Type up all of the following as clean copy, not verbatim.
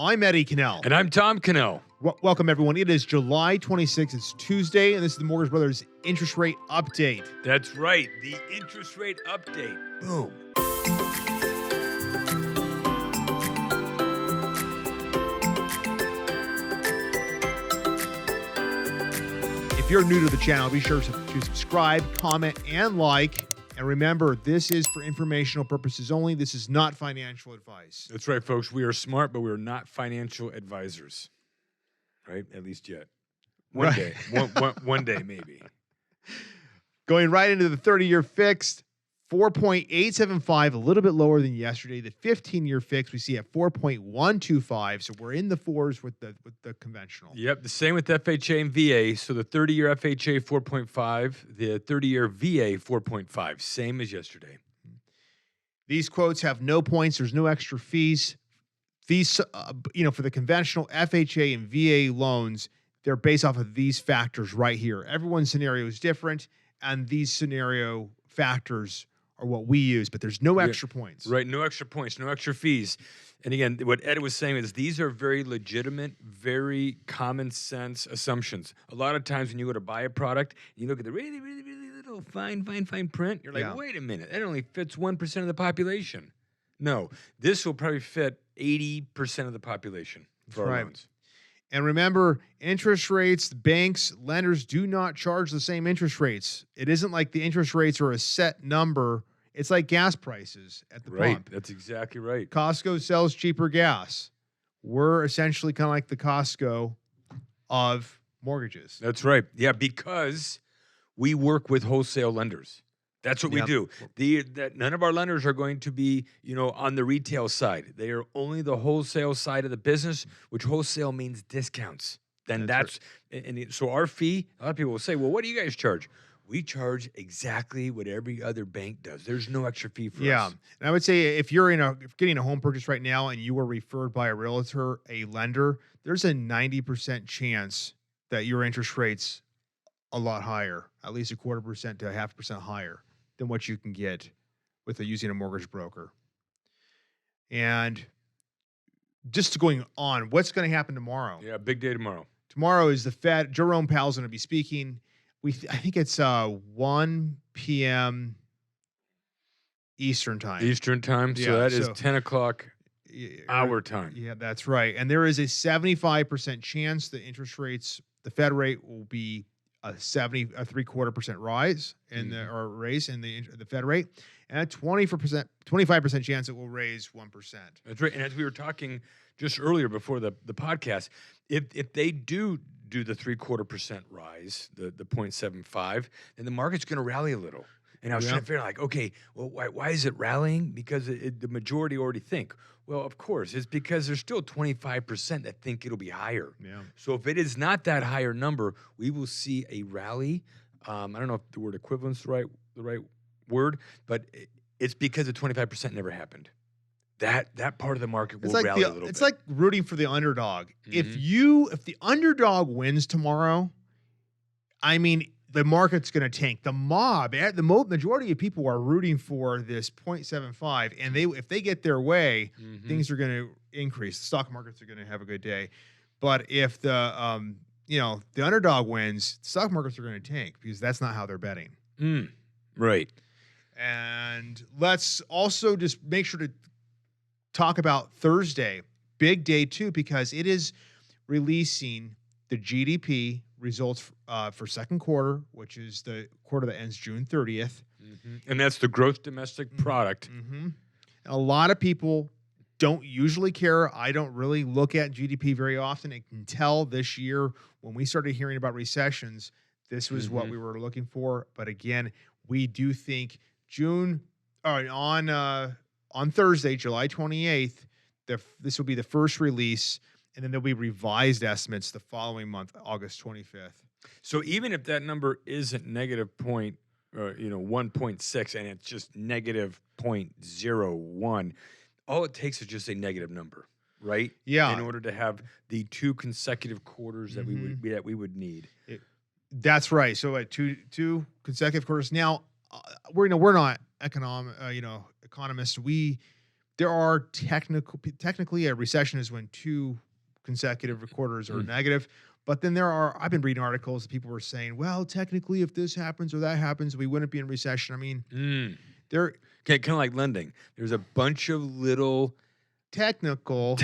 I'm Eddie Cannell. And I'm Tom Cannell. Welcome, everyone. It is July 26th. It's Tuesday, and this is the Mortgage Brothers interest rate update. That's right. The interest rate update. Boom. If you're new to the channel, be sure to subscribe, comment, and like. And remember, this is for informational purposes only. This is not financial advice. That's right, folks. We are smart, but we are not financial advisors. Right? At least yet. One day. One day, maybe. Going right into the 30-year fixed, 4.875, a little bit lower than yesterday. The 15-year fixed we see at 4.125, so we're in the fours with the conventional. Yep, the same with FHA and VA. So the 30-year FHA 4.5, the 30-year VA 4.5, same as yesterday. These quotes have no points. There's no extra fees. These, for the conventional FHA and VA loans, they're based off of these factors right here. Everyone's scenario is different, and these scenario factors are what we use, but there's no extra points. Right, no extra points, no extra fees. And again, what Ed was saying is these are very legitimate, very common sense assumptions. A lot of times when you go to buy a product, you look at the really, really, really little fine print, you're like, wait a minute, that only fits 1% of the population. No, this will probably fit 80% of the population for our loans. And remember, interest rates, banks, lenders do not charge the same interest rates. It isn't like the interest rates are a set number. It's like gas prices at the pump. That's exactly right. Costco sells cheaper gas. We're essentially kind of like the Costco of mortgages. That's right. Yeah, because we work with wholesale lenders. That's what we do. None of our lenders are going to be, on the retail side. They are only the wholesale side of the business, which wholesale means discounts. Then so our fee, a lot of people will say, well, what do you guys charge? We charge exactly what every other bank does. There's no extra fee for us. Yeah, and I would say if you're getting a home purchase right now and you were referred by a realtor, a lender, there's a 90% chance that your interest rate's a lot higher, at least 0.25% to 0.5% higher than what you can get with using a mortgage broker. And just going on, what's going to happen tomorrow? Yeah, big day tomorrow. Tomorrow is the Fed. Jerome Powell's going to be speaking. I think it's 1 p.m. Eastern time. So that is 10 o'clock our time. Yeah, that's right. And there is a 75% chance the interest rates, the Fed rate will be a 0.75% rise in the Fed rate, and a 25% chance it will raise 1%. That's right. And as we were talking just earlier before the podcast, if they do the 0.75% rise, the 0.75, then the market's going to rally a little. And I was trying to figure out, okay, well, why is it rallying? Because the majority already think. Well, of course, it's because there's still 25% that think it'll be higher. Yeah. So if it is not that higher number, we will see a rally. I don't know if the word equivalence is the right word, but it's because the 25% never happened. That part of the market will rally a little bit. It's like rooting for the underdog. Mm-hmm. If the underdog wins tomorrow, I mean, the market's going to tank. The majority of people are rooting for this 0.75, and if they get their way, things are going to increase. The stock markets are going to have a good day. But if the underdog wins, stock markets are going to tank because that's not how they're betting. Right. And let's also just make sure to talk about Thursday, big day too, because it is releasing the GDP results for second quarter, which is the quarter that ends June 30th. Mm-hmm. And that's the gross domestic product. Mm-hmm. And a lot of people don't usually care. I don't really look at GDP very often. Until this year, when we started hearing about recessions, this was what we were looking for. But again, we do think on Thursday, July 28th, this will be the first release, and then there'll be revised estimates the following month, August 25th. So even if that number isn't negative 1.6 and it's just negative 0.01, all it takes is just a negative number, right? Yeah. In order to have the 2 consecutive quarters that we would need. That's right. So at two consecutive quarters. Now, we're not economists. there are technically a recession is when 2 consecutive quarters are negative. But then I've been reading articles that people were saying, well, technically, if this happens or that happens, we wouldn't be in recession. I mean, they're kind of like lending. There's a bunch of little technical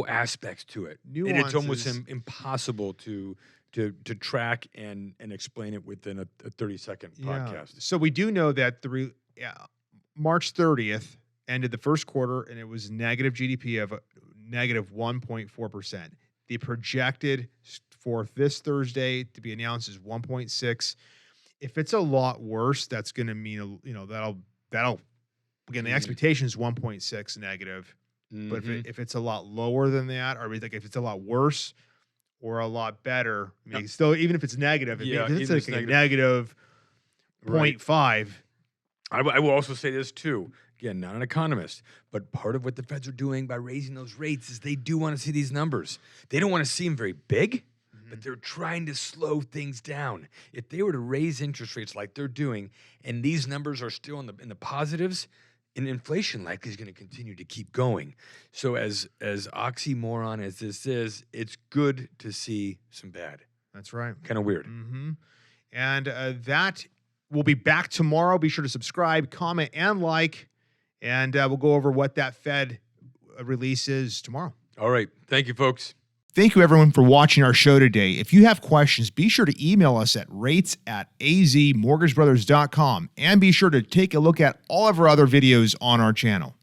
aspects to it. Nuances. And it's almost impossible to track and explain it within a 30-second podcast. So we do know that March 30th ended the first quarter, and it was negative GDP of negative 1.4%. The projected for this Thursday to be announced is 1.6. If it's a lot worse, that's going to mean, that'll again, the expectation is 1.6 negative. But if it's a lot lower than that, or like if it's a lot worse or a lot better, I mean, still, even if it's negative, if it's like a negative 0.5. I will also say this too. Again, not an economist, but part of what the feds are doing by raising those rates is they do want to see these numbers. They don't want to see them very big, but they're trying to slow things down. If they were to raise interest rates like they're doing, and these numbers are still in the positives, and inflation likely is going to continue to keep going. So as oxymoron as this is, it's good to see some bad. That's right. Kind of weird. And that will be back tomorrow. Be sure to subscribe, comment, and like. And we'll go over what that Fed release is tomorrow. All right. Thank you, folks. Thank you, everyone, for watching our show today. If you have questions, be sure to email us at rates@azmortgagebrothers.com. And be sure to take a look at all of our other videos on our channel.